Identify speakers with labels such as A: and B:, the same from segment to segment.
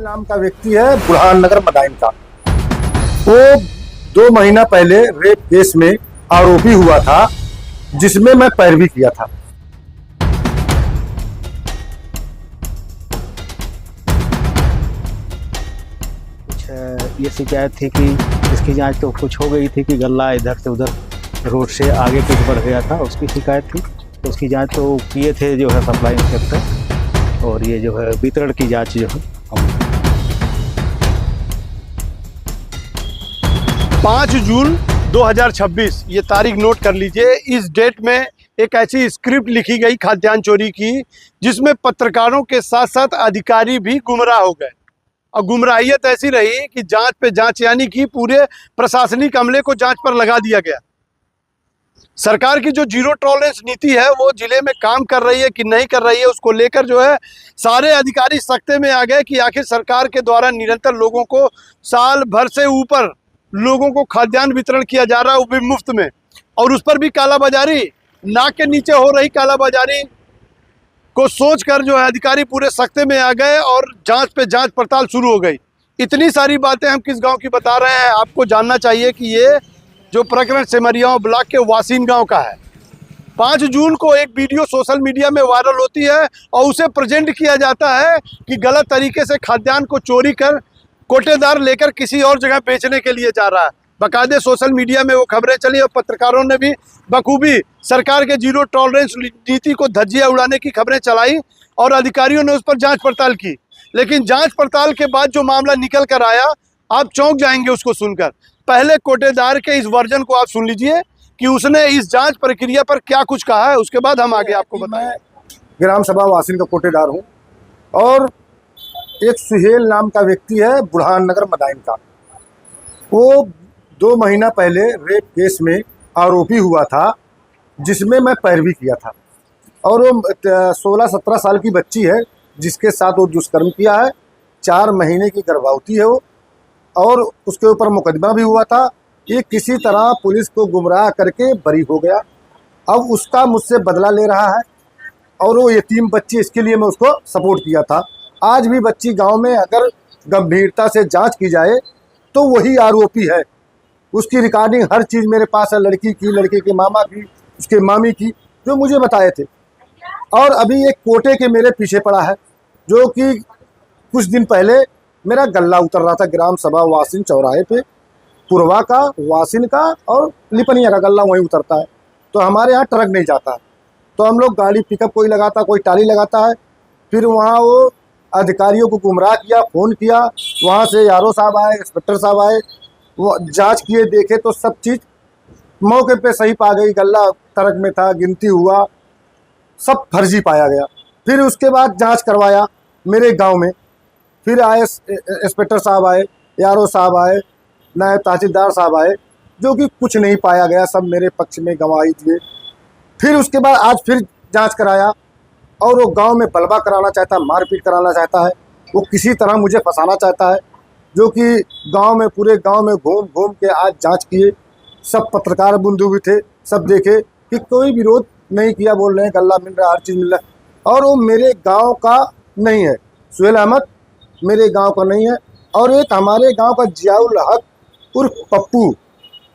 A: नाम का व्यक्ति है बुरहान नगर मदाइन का। वो 2 महीना पहले रेप केस में आरोपी हुआ था, जिसमें मैं पैरवी किया था।
B: कुछ ये शिकायत थी कि इसकी जांच तो कुछ हो गई थी कि गल्ला इधर से उधर रोड से आगे कुछ बढ़ गया था, उसकी शिकायत थी। तो उसकी जांच तो किए थे जो है सप्लाई इंस्पेक्टर, और ये जो है वितरण की जांच जो है
C: 5 जून 2026 ये तारीख नोट कर लीजिए। इस डेट में एक ऐसी स्क्रिप्ट लिखी गई खाद्यान्न चोरी की, जिसमें पत्रकारों के साथ साथ अधिकारी भी गुमराह हो गए। और गुमराहियत ऐसी रही कि जांच पे जांच, यानी कि पूरे प्रशासनिक अमले को जांच पर लगा दिया गया। सरकार की जो जीरो टॉलरेंस नीति है वो जिले में काम कर रही है कि नहीं कर रही है, उसको लेकर जो है सारे अधिकारी सख्ते में आ गए कि आखिर सरकार के द्वारा निरंतर लोगों को साल भर से ऊपर लोगों को खाद्यान्न वितरण किया जा रहा है, वो भी मुफ्त में, और उस पर भी कालाबाजारी, नाक के नीचे हो रही कालाबाजारी को सोचकर जो है अधिकारी पूरे सख्ते में आ गए और जांच पे जांच पड़ताल शुरू हो गई। इतनी सारी बातें हम किस गांव की बता रहे हैं, आपको जानना चाहिए कि ये जो प्रकरण सिमरिया ब्लॉक के वासीन गांव का है। 5 जून को एक वीडियो सोशल मीडिया में वायरल होती है और उसे प्रेजेंट किया जाता है कि गलत तरीके से खाद्यान्न को चोरी कर कोटेदार लेकर किसी और जगह बेचने के लिए जा रहा है। बाकायदे सोशल मीडिया में वो खबरें चली और पत्रकारों ने भी बखूबी सरकार के जीरो टॉलरेंस नीति को धज्जियां उड़ाने की खबरें चलाई और अधिकारियों ने उस पर जांच पड़ताल की। लेकिन जांच पड़ताल के बाद जो मामला निकल कर आया, आप चौंक जाएंगे उसको सुनकर। पहले कोटेदार के इस वर्जन को आप सुन लीजिए कि उसने इस जांच प्रक्रिया पर क्या कुछ कहा है, उसके बाद हम आगे आपको बताएं।
A: ग्राम सभा वासिन का कोटेदार हूँ और एक सुहेल नाम का व्यक्ति है बुरहान नगर मदाइन का। वो 2 महीना पहले रेप केस में आरोपी हुआ था, जिसमें मैं पैरवी किया था। और वो 16-17 साल की बच्ची है जिसके साथ वो दुष्कर्म किया है। 4 महीने की गर्भवती है वो, और उसके ऊपर मुकदमा भी हुआ था। ये किसी तरह पुलिस को गुमराह करके बरी हो गया। अब उसका मुझसे बदला ले रहा है, और वो यतीम बच्ची, इसके लिए मैं उसको सपोर्ट किया था। आज भी बच्ची गांव में अगर गंभीरता से जांच की जाए तो वही आरोपी है। उसकी रिकॉर्डिंग हर चीज़ मेरे पास है, लड़की की, लड़के के मामा की, उसके मामी की, जो मुझे बताए थे। और अभी एक कोटे के मेरे पीछे पड़ा है, जो कि कुछ दिन पहले मेरा गल्ला उतर रहा था ग्राम सभा वासिन चौराहे पे। पुरवा का, वासिन का और लिपनिया का गल्ला वहीं उतरता है। तो हमारे यहाँ ट्रक नहीं जाता है, तो हम लोग गाड़ी पिकअप कोई लगाता, कोई टाली लगाता है। फिर वहाँ वो अधिकारियों को गुमराह किया, फ़ोन किया, वहाँ से आरओ साहब आए, इंस्पेक्टर साहब आए, वो जांच किए, देखे तो सब चीज़ मौके पे सही पा गई। गल्ला ट्रक में था, गिनती हुआ, सब फर्जी पाया गया। फिर उसके बाद जांच करवाया मेरे गांव में। फिर आए इंस्पेक्टर साहब आए, आरओ साहब आए, नायब तहसीलदार साहब आए, जो कि कुछ नहीं पाया गया, सब मेरे पक्ष में गवाही दिए। फिर उसके बाद आज फिर जांच कराया, और वो गांव में बलवा कराना चाहता है, मारपीट कराना चाहता है। वो किसी तरह मुझे फंसाना चाहता है, जो कि गांव में, पूरे गांव में घूम घूम के आज जांच किए। सब पत्रकार बंधु भी थे, सब देखे कि कोई विरोध नहीं किया, बोल रहे हैं गल्ला मिल रहा है, हर चीज़ मिल रहा है। और वो मेरे गांव का नहीं है, सुहेल अहमद मेरे गांव का नहीं है। और एक हमारे गांव का जियाउल हक उर्फ पप्पू,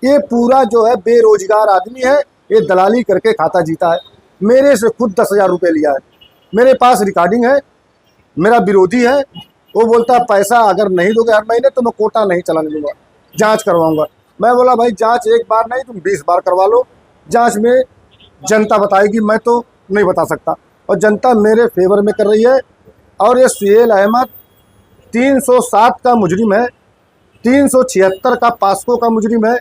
A: ये पूरा जो है बेरोजगार आदमी है, ये दलाली करके खाता जीता है। मेरे से खुद 10,000 रुपये लिया है। मेरे पास रिकॉर्डिंग है। मेरा विरोधी है, वो बोलता है पैसा अगर नहीं दोगे हर महीने तो मैं कोटा नहीं चलाने दूंगा, जांच करवाऊंगा। मैं बोला भाई जांच एक बार नहीं, तुम 20 बार करवा लो, जांच में जनता बताएगी, मैं तो नहीं बता सकता। और जनता मेरे फेवर में कर रही है। और ये सुहेल अहमद 307 का मुजरिम है, 376 का पास्को का मुजरिम है,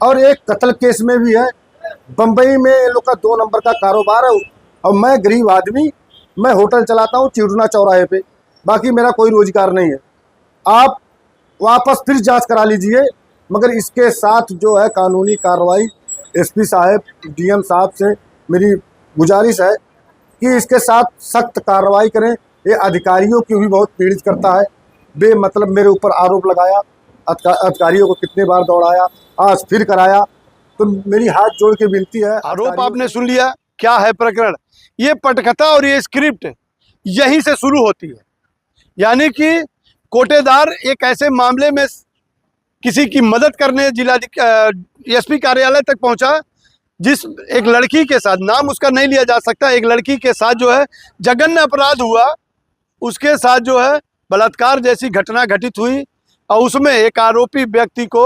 A: और एक कत्ल केस में भी है। बम्बई में इन लोग का 2 नंबर का कारोबार है। और मैं गरीब आदमी, मैं होटल चलाता हूँ चिड़ना चौराहे पे, बाकी मेरा कोई रोजगार नहीं है। आप वापस फिर जांच करा लीजिए, मगर इसके साथ जो है कानूनी कार्रवाई एसपी साहब, डीएम साहब से मेरी गुजारिश है कि इसके साथ सख्त कार्रवाई करें। ये अधिकारियों की भी बहुत पीड़ित करता है, बेमतलब मेरे ऊपर आरोप लगाया, अधिकारियों को कितने बार दौड़ाया, आज फिर कराया। तो मेरी हाथ जोड़ के विनती है।
C: आरोप आपने सुन लिया, क्या है प्रकरण। ये पटकथा और ये स्क्रिप्ट यहीं से शुरू होती है, यानी कि कोटेदार एक ऐसे मामले में किसी की मदद करने जिला एसपी कार्यालय तक पहुंचा, जिस एक लड़की के साथ, नाम उसका नहीं लिया जा सकता, एक लड़की के साथ जो है जघन्य अपराध हुआ, उसके साथ जो है बलात्कार जैसी घटना घटित हुई और उसमें एक आरोपी व्यक्ति को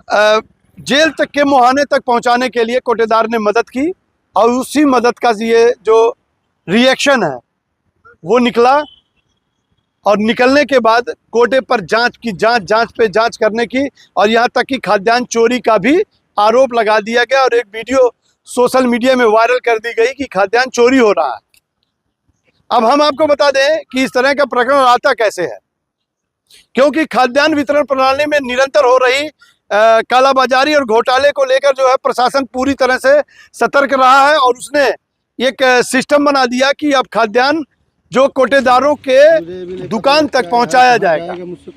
C: जेल तक के मुहाने तक पहुंचाने के लिए कोटेदार ने मदद की और उसी मदद का ये जो रिएक्शन है वो निकला। और निकलने के बाद कोटे पर जांच पे जांच करने की और यहाँ तक कि खाद्यान्न चोरी का भी आरोप लगा दिया गया और एक वीडियो सोशल मीडिया में वायरल कर दी गई कि खाद्यान्न चोरी हो रहा है। अब हम आपको बता दें कि इस तरह का प्रकरण आता कैसे है, क्योंकि खाद्यान्न वितरण प्रणाली में निरंतर हो रही कालाबाजारी और घोटाले को लेकर जो है प्रशासन पूरी तरह से सतर्क रहा है और उसने एक सिस्टम बना दिया कि अब खाद्यान्न जो कोटेदारों के दुकान तक पहुंचाया जाएगा।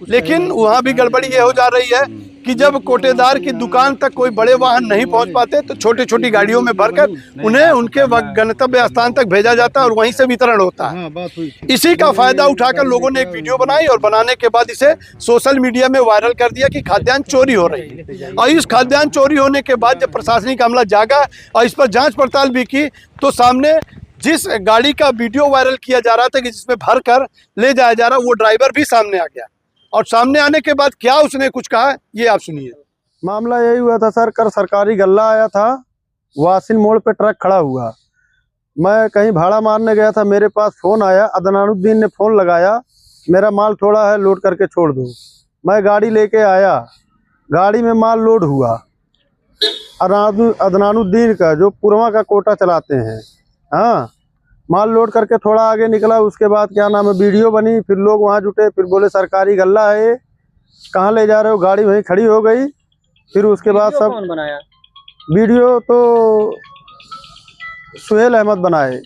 C: लेकिन वहां भी गड़बड़ी ये हो जा रही है कि जब कोटेदार की दुकान तक कोई बड़े वाहन नहीं पहुंच पाते तो छोटी छोटी गाड़ियों में भरकर उन्हें उनके गंतव्य स्थान तक भेजा जाता है और वहीं से वितरण होता है। इसी का फायदा उठाकर लोगों ने एक वीडियो बनाई और बनाने के बाद इसे सोशल मीडिया में वायरल कर दिया कि खाद्यान्न चोरी हो रही है। और इस खाद्यान्न चोरी होने के बाद जब प्रशासनिक अमला जागा और इस पर जाँच पड़ताल भी की तो सामने जिस गाड़ी का वीडियो वायरल किया जा रहा था कि जिसमें भर कर ले जाया जा रहा, वो ड्राइवर भी सामने आ गया। और सामने आने के बाद क्या उसने कुछ कहा, ये आप सुनिए।
D: मामला यही हुआ था सर, कल सरकारी गल्ला आया था, वासिन मोड़ पे ट्रक खड़ा हुआ, मैं कहीं भाड़ा मारने गया था, मेरे पास फ़ोन आया, अदनानुद्दीन ने फ़ोन लगाया, मेरा माल थोड़ा है लोड करके छोड़ दो। मैं गाड़ी लेके आया, गाड़ी में माल लोड हुआ, अदनानुद्दीन का जो पुरवा का कोटा चलाते हैं, हाँ, माल लोड करके थोड़ा आगे निकला। उसके बाद क्या नाम है, वीडियो बनी, फिर लोग वहाँ जुटे, फिर बोले सरकारी गल्ला है, कहाँ ले जा रहे हो, गाड़ी वहीं खड़ी हो गई। फिर उसके बाद सब
E: कौन बनाया
D: वीडियो, तो सुहेल अहमद बनाए।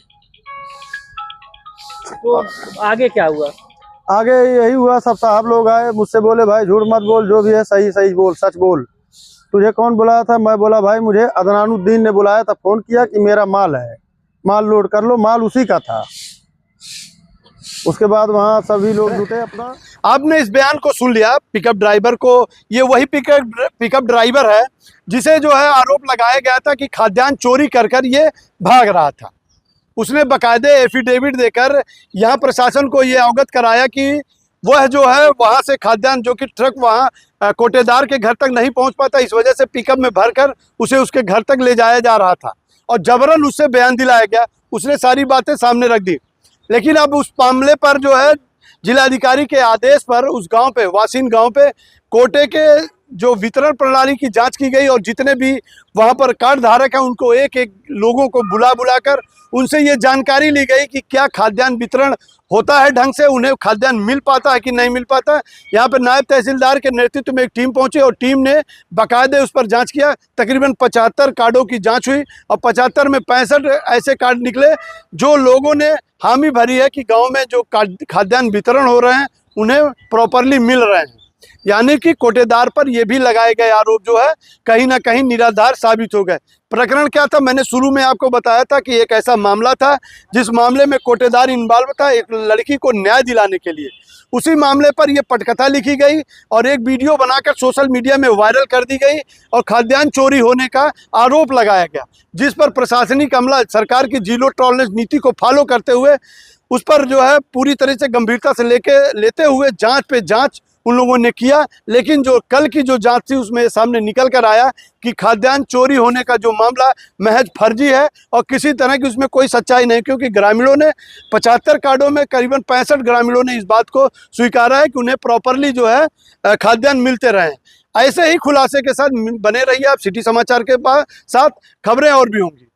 E: तो आगे क्या हुआ?
D: आगे यही हुआ, सब साहब लोग आए, मुझसे बोले भाई झूठ मत बोल, जो भी है सही सही बोल, सच बोल। तुझे कौन बुलाया था? मैं बोला भाई मुझे अदनानुद्दीन ने बुलाया था, फ़ोन किया कि मेरा माल है, माल लोड कर लो। माल उसी का था। उसके बाद वहाँ सभी लोग जुटे अपना।
C: आपने इस बयान को सुन लिया पिकअप ड्राइवर को। ये वही पिकअप ड्राइवर है जिसे जो है आरोप लगाया गया था कि खाद्यान्न चोरी कर कर ये भाग रहा था। उसने बाकायदे एफिडेविट देकर यहाँ प्रशासन को ये अवगत कराया कि वह जो है वहाँ से खाद्यान्न, जो कि ट्रक वहाँ कोटेदार के घर तक नहीं पहुँच पाता, इस वजह से पिकअप में भरकर उसे उसके घर तक ले जाया जा रहा था और जबरन उससे बयान दिलाया गया। उसने सारी बातें सामने रख दी। लेकिन अब उस मामले पर जो है जिलाधिकारी के आदेश पर उस गांव पे, वासिन गांव पे, कोटे के जो वितरण प्रणाली की जांच की गई और जितने भी वहां पर कार्ड धारक हैं उनको एक एक लोगों को बुलाकर उनसे ये जानकारी ली गई कि क्या खाद्यान्न वितरण होता है ढंग से, उन्हें खाद्यान्न मिल पाता है कि नहीं मिल पाता है। यहाँ पर नायब तहसीलदार के नेतृत्व में एक टीम पहुंची और टीम ने बाकायदे उस पर जांच किया। तकरीबन 75 कार्डों की जांच हुई और 75 में 65 ऐसे कार्ड निकले जो लोगों ने हामी भरी है कि गाँव में जो खाद्यान्न वितरण हो रहे हैं उन्हें प्रॉपरली मिल रहे हैं। यानी कि कोटेदार पर यह भी लगाए गए आरोप जो है कहीं ना कहीं निराधार साबित हो गए। प्रकरण क्या था, मैंने शुरू में आपको बताया था कि एक ऐसा मामला था जिस मामले में कोटेदार इन्वॉल्व था एक लड़की को न्याय दिलाने के लिए। उसी मामले पर यह पटकथा लिखी गई और एक वीडियो बनाकर सोशल मीडिया में वायरल कर दी गई और खाद्यान्न चोरी होने का आरोप लगाया गया, जिस पर प्रशासनिक अमला सरकार की जीरो टॉलरेंस नीति को फॉलो करते हुए उस पर जो है पूरी तरह से गंभीरता से लेते हुए जांच पे जांच उन लोगों ने किया। लेकिन जो कल की जो जांच थी उसमें सामने निकल कर आया कि खाद्यान्न चोरी होने का जो मामला महज फर्जी है और किसी तरह की उसमें कोई सच्चाई नहीं, क्योंकि ग्रामीणों ने 75 कार्डों में करीबन 65 ग्रामीणों ने इस बात को स्वीकारा है कि उन्हें प्रॉपरली जो है खाद्यान्न मिलते रहे। ऐसे ही खुलासे के साथ बने रहिए आप सिटी समाचार के साथ, खबरें और भी होंगी।